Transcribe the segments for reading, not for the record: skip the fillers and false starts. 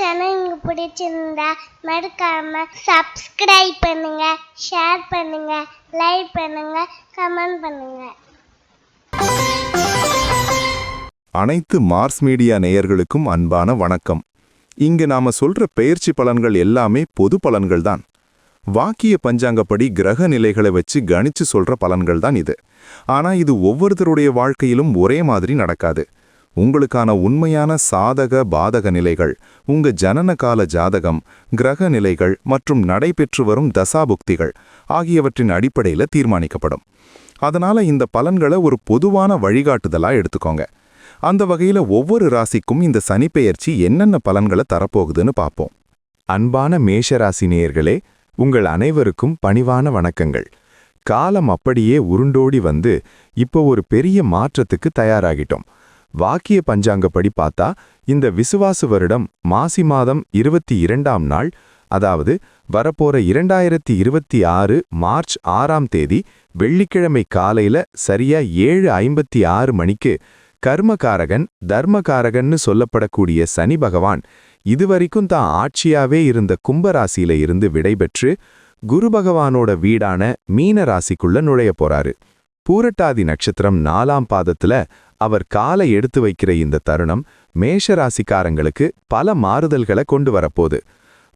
Channel உங்களுக்கு பிடிச்சிருந்தா மறக்காம சப்ஸ்கிரைப் பண்ணுங்க, ஷேர் பண்ணுங்க, லைக் பண்ணுங்க, கமெண்ட் பண்ணுங்க. அனைத்து மார்ஸ் மீடியா நேயர்களுக்கும் அன்பான வணக்கம். இங்கு நாம சொல்ற பெயர்ச்சி பலன்கள் எல்லாமே பொது பலன்கள் தான். வாக்கிய பஞ்சாங்கப்படி கிரக நிலைகளை வச்சு கணிச்சு சொல்ற பலன்கள் தான் இது. ஆனா இது ஒவ்வொருத்தருடைய வாழ்க்கையிலும் ஒரே மாதிரி நடக்காது. உங்களுக்கான உண்மையான சாதக பாதக நிலைகள் உங்க ஜனன கால ஜாதகம், கிரக நிலைகள் மற்றும் நடைபெற்று வரும் தசாபுக்திகள் ஆகியவற்றின் அடிப்படையில் தீர்மானிக்கப்படும். அதனால இந்த பலன்களை ஒரு பொதுவான வழிகாட்டுதலா எடுத்துக்கோங்க. அந்த வகையில ஒவ்வொரு ராசிக்கும் இந்த சனிப்பெயர்ச்சி என்னென்ன பலன்களை தரப்போகுதுன்னு பார்ப்போம். அன்பான மேஷராசி நேயர்களே, உங்கள் அனைவருக்கும் பணிவான வணக்கங்கள். காலம் அப்படியே உருண்டோடி வந்து இப்போ ஒரு பெரிய மாற்றத்துக்கு தயாராகிட்டோம். வாக்கிய பஞ்சாங்கப்படி பார்த்தா இந்த விசுவாசு வருடம் மாசி மாதம் 22ஆம் நாள், அதாவது வரப்போற 2026 மார்ச் 6ஆம் தேதி வெள்ளிக்கிழமை காலையில சரியா 7:56 மணிக்கு கர்மகாரகன் தர்மகாரகன்னு சொல்லப்படக்கூடிய சனி பகவான் இதுவரைக்கும் தான் ஆட்சியாவே இருந்த கும்பராசியில இருந்து விடைபெற்று குரு பகவானோட வீடான மீன ராசிக்குள்ள நுழைய போறாரு. பூரட்டாதி நட்சத்திரம் 4ஆம் பாதத்துல அவர் காலை எடுத்து வைக்கிற இந்த தருணம் மேஷராசிக்காரங்களுக்கு பல மாறுதல்களை கொண்டு வரப்போகுது.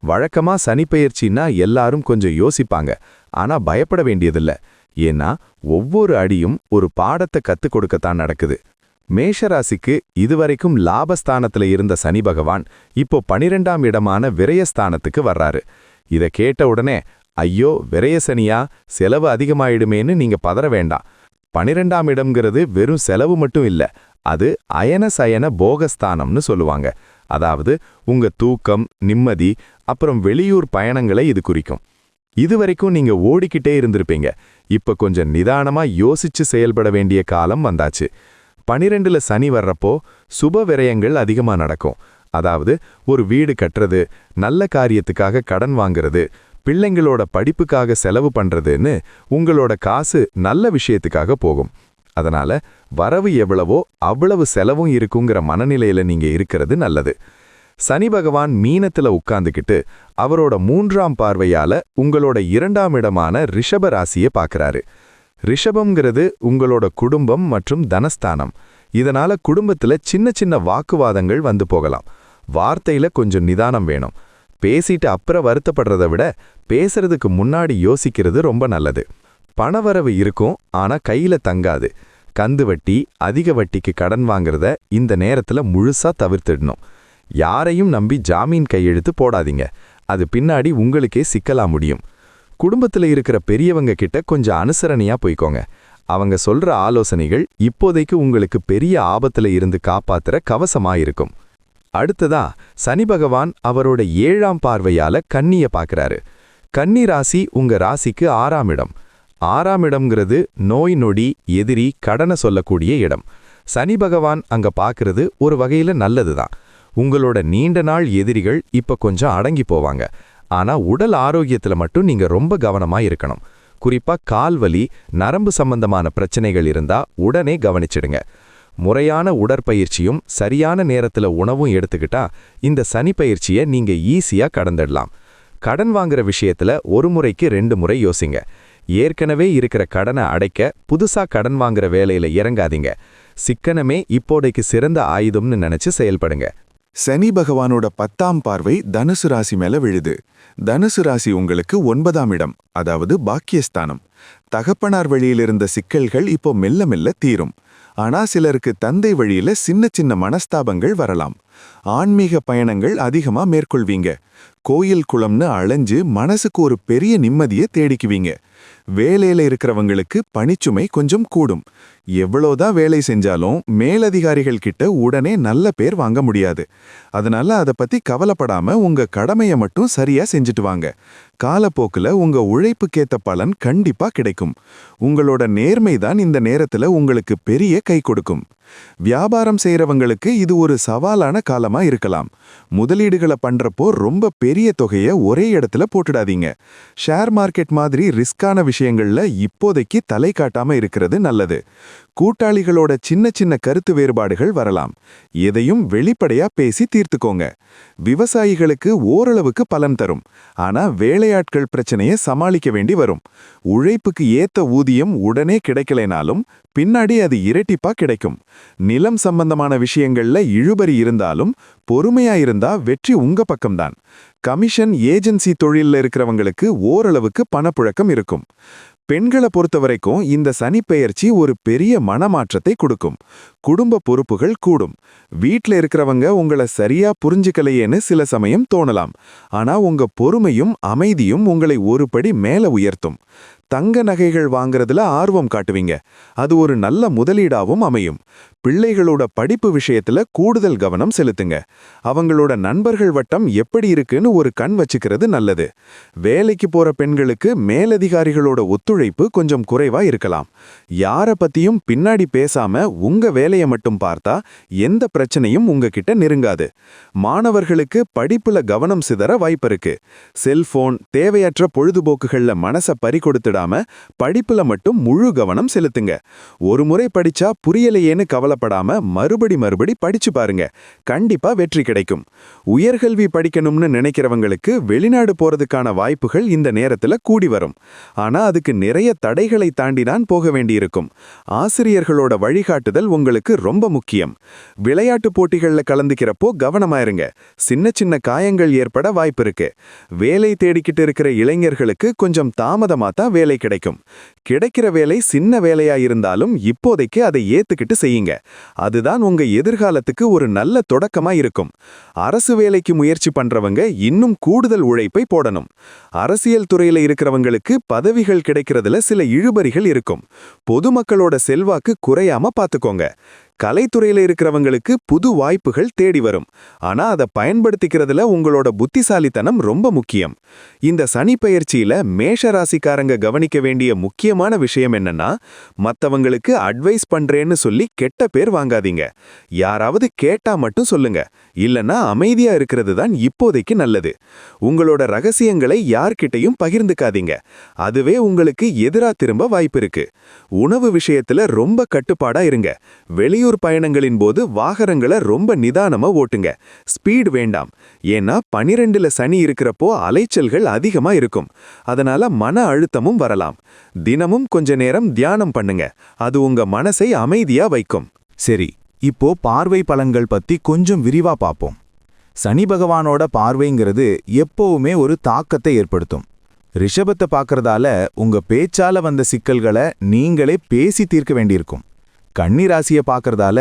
வழக்கமா சனிப்பெயர்ச்சின்னா எல்லாரும் கொஞ்சம் யோசிப்பாங்க, ஆனா பயப்பட வேண்டியதில்ல. ஏன்னா ஒவ்வொரு அடியும் ஒரு பாடத்தை கத்துக் கொடுக்கத்தான் நடக்குது. மேஷராசிக்கு இதுவரைக்கும் லாபஸ்தானத்துல இருந்த சனி பகவான் இப்போ 12ஆம் இடமான விரயஸ்தானத்துக்கு வர்றாரு. இதை கேட்ட உடனே ஐயோ விரயசனியா, செலவு அதிகமாயிடுமேன்னு நீங்க பதற வேண்டாம். 12ஆம் இடம்ங்கிறது வெறும் செலவு மட்டும் இல்ல, அது அயன சயன போகஸ்தானம்னு சொல்லுவாங்க. அதாவது உங்க தூக்கம், நிம்மதி, அப்புறம் வெளியூர் பயணங்களை இது குறிக்கும். இதுவரைக்கும் நீங்க ஓடிக்கிட்டே இருந்திருப்பீங்க. இப்ப கொஞ்சம் நிதானமா யோசிச்சு செயல்பட வேண்டிய காலம் வந்தாச்சு. 12ல சனி வர்றப்போ சுப விரயங்கள் அதிகமா நடக்கும். அதாவது ஒரு வீடு கட்டுறது, நல்ல காரியத்துக்காக கடன் வாங்குறது, பிள்ளைங்களோட படிப்புக்காக செலவு பண்றதுன்னு உங்களோட காசு நல்ல விஷயத்துக்காக போகும். அதனால வரவு எவ்வளவோ அவ்வளவு செலவும் இருக்குங்கிற மனநிலையில நீங்க இருக்கிறது நல்லது. சனி பகவான் மீனத்துல உட்கார்ந்துக்கிட்டு அவரோட 3ஆம் பார்வையால உங்களோட 2ஆம் இடமான ரிஷப ராசியை பார்க்கறாரு. ரிஷபம்ங்கிறது உங்களோட குடும்பம் மற்றும் தனஸ்தானம். இதனால குடும்பத்துல சின்ன சின்ன வாக்குவாதங்கள் வந்து போகலாம். வார்த்தையில கொஞ்சம் நிதானம் வேணும். பேசிட்டு அப்புறம் வருத்தப்படுறதை விட பேசுறதுக்கு முன்னாடி யோசிக்கிறது ரொம்ப நல்லது. பணவரவு இருக்கும், ஆனா கையில தங்காது. கந்து வட்டி, அதிக வட்டிக்கு கடன் வாங்குறத இந்த நேரத்துல முழுசா தவிர்த்திடணும். யாரையும் நம்பி ஜாமீன் கையெழுத்து போடாதீங்க, அது பின்னாடி உங்களுக்கே சிக்கலா முடியும். குடும்பத்துல இருக்கிற பெரியவங்க கிட்ட கொஞ்சம் அனுசரணையா போய்க்கோங்க. அவங்க சொல்ற ஆலோசனைகள் இப்போதைக்கு உங்களுக்கு பெரிய ஆபத்துல இருந்து காப்பாத்துற கவசமா இருக்கும். அடுத்ததா சனி பகவான் அவரோட 7ஆம் பார்வையால கன்னிய பார்க்கறாரு. கன்னி ராசி உங்க ராசிக்கு 6ஆம் இடம். 6ஆம் இடம்ங்கிறது நோய் நொடி, எதிரி, கடனை சொல்லக்கூடிய இடம். சனி பகவான் அங்க பார்க்கறது ஒரு வகையில நல்லதுதான். உங்களோட நீண்ட நாள் எதிரிகள் இப்ப கொஞ்சம் அடங்கி போவாங்க. ஆனா உடல் ஆரோக்கியத்துல மட்டும் நீங்க ரொம்ப கவனமா இருக்கணும். குறிப்பா கால்வலி, நரம்பு சம்பந்தமான பிரச்சனைகள் இருந்தா உடனே கவனிச்சிடுங்க. முறையான உடற்பயிற்சியும் சரியான நேரத்துல உணவும் எடுத்துக்கிட்டா இந்த சனி பயிற்சியை நீங்க ஈஸியா கடந்துடலாம். கடன் வாங்குற விஷயத்துல ஒரு முறைக்கு 2 முறை யோசிங்க. ஏற்கனவே இருக்கிற கடனை அடைக்க புதுசா கடன் வாங்குற வேலையில இறங்காதீங்க. சிக்கனமே இப்போதைக்கு சிறந்த ஆயுதம்னு நினைச்சு செயல்படுங்க. சனி பகவானோட 10ஆம் பார்வை தனுசு ராசி மேல விழுது. தனுசு ராசி உங்களுக்கு 9ஆம் இடம், அதாவது பாக்கியஸ்தானம். தகப்பனார் வழியிலிருந்த சிக்கல்கள் இப்போ மெல்ல மெல்ல தீரும். ஆனா சிலருக்கு தந்தை வழியில சின்ன சின்ன மனஸ்தாபங்கள் வரலாம். ஆன்மீக பயணங்கள் அதிகமா மேற்கொள்வீங்க. கோயில் குளம்னு அலைஞ்சு மனசுக்கு ஒரு பெரிய நிம்மதியை தேடிக்குவீங்க. வேலையில இருக்கிறவங்களுக்கு பணிச்சுமை கொஞ்சம் கூடும். எவ்வளோதான் வேலை செஞ்சாலும் மேலதிகாரிகள் கிட்ட உடனே நல்ல பேர் வாங்க முடியாது. அதனால அதை பத்தி கவலைப்படாம உங்க கடமையை மட்டும் சரியா செஞ்சுட்டு வாங்க. காலப்போக்குல உங்க உழைப்புக்கேத்த பலன் கண்டிப்பா கிடைக்கும். உங்களோட நேர்மைதான் இந்த நேரத்துல உங்களுக்கு பெரிய கை கொடுக்கும். வியாபாரம் செய்யறவங்களுக்கு இது ஒரு சவாலான காலமா இருக்கலாம். முதலீடுகளை பண்றப்போ ரொம்ப பெரிய தொகையை ஒரே இடத்துல போட்டுடாதீங்க. ஷேர் மார்க்கெட் மாதிரி ரிஸ்கான விஷயங்கள்ல இப்போதைக்கு தலை காட்டாம இருக்கிறது நல்லது. கூட்டாளிகளோட சின்ன சின்ன கருத்து வேறுபாடுகள் வரலாம். எதையும் வெளிப்படையா பேசி தீர்த்துக்கோங்க. விவசாயிகளுக்கு ஓரளவுக்கு பலன் தரும். ஆனா வேலையாட்கள் பிரச்சனையை சமாளிக்க வேண்டி வரும். உழைப்புக்கு ஏத்த ஊதியம் உடனே கிடைக்கலைனாலும் பின்னாடி அது இரட்டிப்பா கிடைக்கும். நிலம் சம்பந்தமான விஷயங்கள்ல இழுபறி இருந்தாலும் பொறுமையா இருந்தா வெற்றி உங்க பக்கம்தான். கமிஷன் ஏஜென்சி தொழில்ல இருக்கிறவங்களுக்கு ஓரளவுக்கு பணப்புழக்கம் இருக்கும். பெண்களை பொறுத்தவரைக்கும் இந்த சனிப்பெயர்ச்சி ஒரு பெரிய மனமாற்றத்தை கொடுக்கும். குடும்ப பொறுப்புகள் கூடும். வீட்ல இருக்கிறவங்க உங்களை சரியா புரிஞ்சுக்கலையேன்னு சில சமயம் தோணலாம். ஆனா உங்க பொறுமையும் அமைதியும் உங்களை ஒரு படி மேல உயர்த்தும். தங்க நகைகள் வாங்குறதுல ஆர்வம் காட்டுவீங்க. அது ஒரு நல்ல முதலீடாவும் அமையும். பிள்ளைகளோட படிப்பு விஷயத்துல கூடுதல் கவனம் செலுத்துங்க. அவங்களோட நண்பர்கள் வட்டம் எப்படி இருக்குன்னு ஒரு கண் வச்சுக்கிறது நல்லது. வேலைக்கு போற பெண்களுக்கு மேலதிகாரிகளோட ஒத்துழைப்பு கொஞ்சம் குறைவா இருக்கலாம். யார பத்தியும் பின்னாடி பேசாம உங்க வேலையை மட்டும் பார்த்தா எந்த பிரச்சனையும் உங்ககிட்ட நெருங்காது. மாணவர்களுக்கு படிப்புல கவனம் சிதற வாய்ப்பிருக்கு. செல்போன், தேவையற்ற பொழுதுபோக்குகள்ல மனசை பறிகொடுத்துடாம படிப்புல மட்டும் முழு கவனம் செலுத்துங்க. ஒரு முறை படிச்சா புரியலையேன்னு கவலைப்படாம மறுபடி படிச்சு பாருங்க. கண்டிப்பா வெற்றி கிடைக்கும். உயர்கல்வி படிக்கணும்னு நினைக்கிறவங்களுக்கு வெளிநாடு போறதுக்கான வாய்ப்புகள் இந்த நேரத்துல கூடி வரும். ஆனா அதுக்கு நிறைய தடைகளை தாண்டிதான் போக வேண்டியிருக்கும். ஆசிரியர்களோட வழிகாட்டுதல் உங்களுக்கு ரொம்ப முக்கியம். விளையாட்டு போட்டிகள்ல கலந்துக்கிறப்போ கவனமாயிருங்க. சின்ன சின்ன காயங்கள் ஏற்பட வாய்ப்பு இருக்கு. வேலை தேடிக்கிட்டு இருக்கிற இளைஞர்களுக்கு கொஞ்சம் தாமதமா தான் வேலை கிடைக்கும். கிடைக்கிற வேலை சின்ன வேலையா இருந்தாலும் இப்போதைக்கு அதை ஏத்துக்கிட்டு செய்யுங்க. அதுதான் உங்க எதிர்காலத்துக்கு ஒரு நல்ல தொடக்கமா இருக்கும். அரசு வேலைக்கு முயற்சி பண்றவங்க இன்னும் கூடுதல் உழைப்பை போடணும். அரசியல் துறையில இருக்கிறவங்களுக்கு பதவிகள் கிடைக்கிறதுல சில இழுபறிகள் இருக்கும். பொதுமக்களோட செல்வாக்கு குறையாம பாத்துக்கோங்க. கலைத்துறையில இருக்கிறவங்களுக்கு புது வாய்ப்புகள் தேடி வரும். ஆனா அதை பயன்படுத்திக்கிறதுல உங்களோட புத்திசாலித்தனம் ரொம்ப முக்கியம். இந்த சனி பெயர்ச்சியில மேஷ ராசிக்காரங்க கவனிக்க வேண்டிய முக்கியமான விஷயம் என்னன்னா, மத்தவங்களுக்கு அட்வைஸ் பண்றேன்னு சொல்லி கெட்ட பேர் வாங்காதீங்க. யாராவது கேட்டா மட்டும் சொல்லுங்க. இல்லனா அமைதியா இருக்கிறது தான் இப்போதைக்கு நல்லது. உங்களோட ரகசியங்களை யார்கிட்டையும் பகிர்ந்துக்காதீங்க. அதுவே உங்களுக்கு எதிரா திரும்ப வாய்ப்பு இருக்கு. உணவு விஷயத்துல ரொம்ப கட்டுப்பாடா இருங்க. வெளியூர் பயணங்களின் போது வாகனங்களை ரொம்ப நிதானமா ஓட்டுங்க. ஸ்பீட் வேண்டாம். ஏன்னா 12ல சனி இருக்கிறப்போ அலைச்சல்கள் அதிகமா இருக்கும். அதனால மன அழுத்தமும் வரலாம். தினமும் கொஞ்ச நேரம் தியானம் பண்ணுங்க. அது உங்க மனசை அமைதியா வைக்கும். சரி, இப்போ பார்வை பலன்கள் பத்தி கொஞ்சம் விரிவா பார்ப்போம். சனி பகவானோட பார்வைங்கிறது எப்பவுமே ஒரு தாக்கத்தை ஏற்படுத்தும். ரிஷபத்தை பார்க்கறதால உங்க பேச்சால வந்த சிக்கல்களை நீங்களே பேசி தீர்க்க வேண்டியிருக்கும். கன்னி ராசியை பார்க்கறதால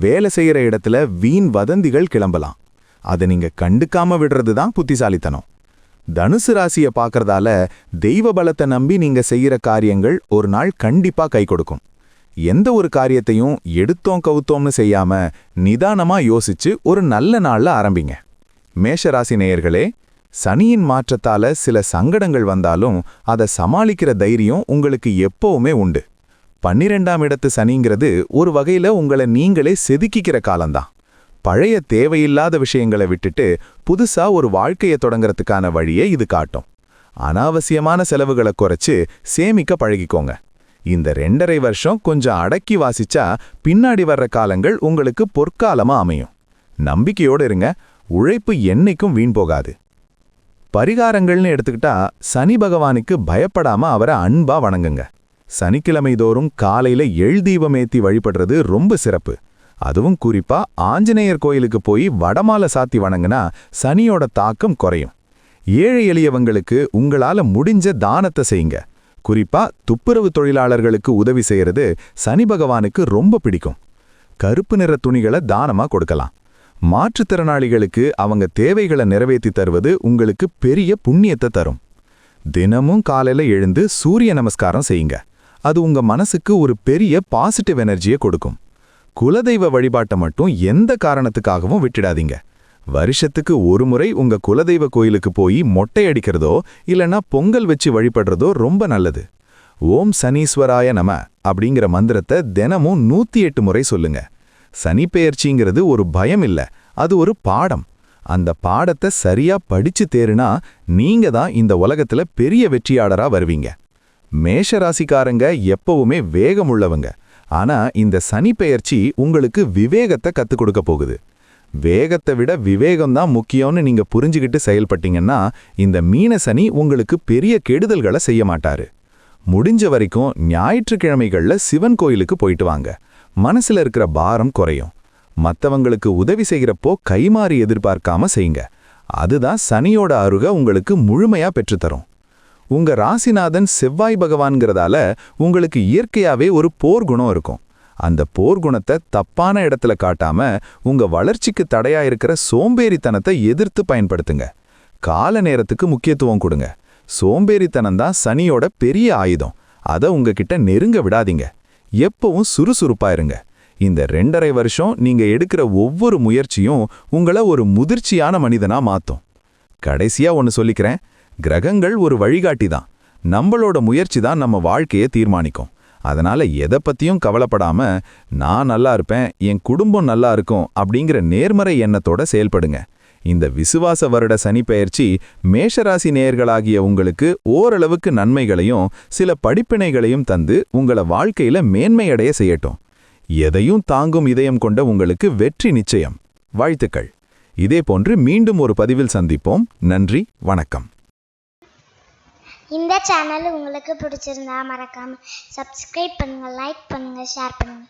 வேலை செய்யற இடத்துல வீண் வதந்திகள் கிளம்பலாம். அதை நீங்க கண்டுக்காம விடுறது தான் புத்திசாலித்தனம். தனுசு ராசியை பார்க்கறதால தெய்வ பலத்தை நம்பி நீங்க செய்யற காரியங்கள் ஒரு நாள் கண்டிப்பா கை கொடுக்கும். எந்த ஒரு காரியத்தையும் எடுத்தோம் கவுத்தோம்னு செய்யாம நிதானமா யோசிச்சு ஒரு நல்ல நாள்ல ஆரம்பிங்க. மேஷராசி நேயர்களே, சனியின் மாற்றத்தால சில சங்கடங்கள் வந்தாலும் அதை சமாளிக்கிற தைரியம் உங்களுக்கு எப்பவுமே உண்டு. 12ஆம் இடத்து சனிங்கிறது ஒரு வகையில உங்களை நீங்களே செதுக்கிக்கிற காலம்தான். பழைய தேவையில்லாத விஷயங்களை விட்டுட்டு புதுசா ஒரு வாழ்க்கையை தொடங்கறதுக்கான வழியை இது காட்டும். அனாவசியமான செலவுகளை குறைச்சு சேமிக்க பழகிக்கோங்க. இந்த 2.5 வருஷம் கொஞ்சம் அடக்கி வாசிச்சா பின்னாடி வர்ற காலங்கள் உங்களுக்கு பொற்காலமா அமையும். நம்பிக்கையோடு இருங்க. உழைப்பு என்னைக்கும் வீண் போகாது. பரிகாரங்கள்னு எடுத்துக்கிட்டா சனி பகவானுக்கு பயப்படாம அவரை அன்பா வணங்குங்க. சனிக்கிழமை தோறும் காலையில எள்தீபமேத்தி வழிபடுறது ரொம்ப சிறப்பு. அதுவும் குறிப்பா ஆஞ்சநேயர் கோயிலுக்கு போய் வடமாலை சாத்தி வணங்குனா சனியோட தாக்கம் குறையும். ஏழை எளியவங்களுக்கு உங்களால முடிஞ்ச தானத்தை செய்யுங்க. குறிப்பா துப்புரவு தொழிலாளர்களுக்கு உதவி செய்யறது சனி பகவானுக்கு ரொம்ப பிடிக்கும். கருப்பு நிற துணிகளை தானமா கொடுக்கலாம். மாற்றுத்திறனாளிகளுக்கு அவங்க தேவைகளை நிறைவேற்றி தருவது உங்களுக்கு பெரிய புண்ணியத்தை தரும். தினமும் காலையில எழுந்து சூரிய நமஸ்காரம் செய்யுங்க. அது உங்க மனசுக்கு ஒரு பெரிய பாசிட்டிவ் எனர்ஜியை கொடுக்கும். குலதெய்வ வழிபாட்டை மட்டும் எந்த காரணத்துக்காகவும் விட்டுடாதீங்க. வருஷத்துக்கு ஒரு முறை உங்க குலதெய்வ கோயிலுக்கு போய் மொட்டை அடிக்கிறதோ இல்லைன்னா பொங்கல் வச்சு வழிபடுறதோ ரொம்ப நல்லது. ஓம் சனீஸ்வராய நம அப்படிங்கிற மந்திரத்தை தினமும் 108 முறை சொல்லுங்க. சனிப்பெயர்ச்சிங்கிறது ஒரு பயம் இல்ல, அது ஒரு பாடம். அந்த பாடத்தை சரியா படிச்சு தேறினா நீங்க தான் இந்த உலகத்துல பெரிய வெற்றியாளரா வருவீங்க. மேஷராசிக்காரங்க எப்பவுமே வேகமுள்ளவங்க. ஆனா இந்த சனி பெயர்ச்சி உங்களுக்கு விவேகத்தை கத்துக் கொடுக்க போகுது. வேகத்தை விட விவேகம்தான் முக்கியம்னு நீங்க புரிஞ்சுக்கிட்டு செயல்பட்டீங்கன்னா இந்த மீன சனி உங்களுக்கு பெரிய கெடுதல்களை செய்ய மாட்டாரு. முடிஞ்ச வரைக்கும் ஞாயிற்றுக்கிழமைகள்ல சிவன் கோயிலுக்கு போயிட்டு வாங்க. மனசுல இருக்கிற பாரம் குறையும். மத்தவங்களுக்கு உதவி செய்கிறப்போ கைமாறி எதிர்பார்க்காம செய்யுங்க. அதுதான் சனியோட அருகை உங்களுக்கு முழுமையா பெற்றுத்தரும். உங்க ராசிநாதன் செவ்வாய் பகவான்கிறதால உங்களுக்கு இயற்கையாவே ஒரு போர்க்குணம் இருக்கும். அந்த போர்க்குணத்தை தப்பான இடத்துல காட்டாம உங்க வளர்ச்சிக்கு தடையா இருக்கிற சோம்பேறித்தனத்தை எதிர்த்து பயன்படுத்துங்க. கால நேரத்துக்கு முக்கியத்துவம் கொடுங்க. சோம்பேறித்தனம் தான் சனியோட பெரிய ஆயுதம். அதை உங்ககிட்ட நெருங்க விடாதீங்க. எப்பவும் சுறுசுறுப்பா இருங்க. இந்த 2.5 வருஷம் நீங்க எடுக்கிற ஒவ்வொரு முயற்சியும் உங்களை ஒரு முதிர்ச்சியான மனிதனா மாத்தும். கடைசியா ஒன்னு சொல்லிக்கிறேன், கிரகங்கள் ஒரு வழிகாட்டி தான். நம்மளோட முயற்சி தான் நம்ம வாழ்க்கையை தீர்மானிக்கும். அதனால எதை பத்தியும் கவலைப்படாம நான் நல்லா இருப்பேன், என் குடும்பம் நல்லா இருக்கும் அப்படிங்கிற நேர்மறை எண்ணத்தோட செயல்படுங்க. இந்த விசுவாச வருட சனி பெயர்ச்சி மேஷராசி நேயர்களாகிய உங்களுக்கு ஓரளவுக்கு நன்மைகளையும் சில படிப்பினைகளையும் தந்து உங்களை வாழ்க்கையில மேன்மையடைய செய்யட்டும். எதையும் தாங்கும் இதயம் கொண்ட உங்களுக்கு வெற்றி நிச்சயம். வாழ்த்துக்கள். இதேபோன்று மீண்டும் ஒரு பதிவில் சந்திப்போம். நன்றி, வணக்கம். இந்த சேனல் உங்களுக்கு பிடிச்சிருந்தா மறக்காம சப்ஸ்கிரைப் பண்ணுங்க, லைக் பண்ணுங்க, ஷேர் பண்ணுங்க.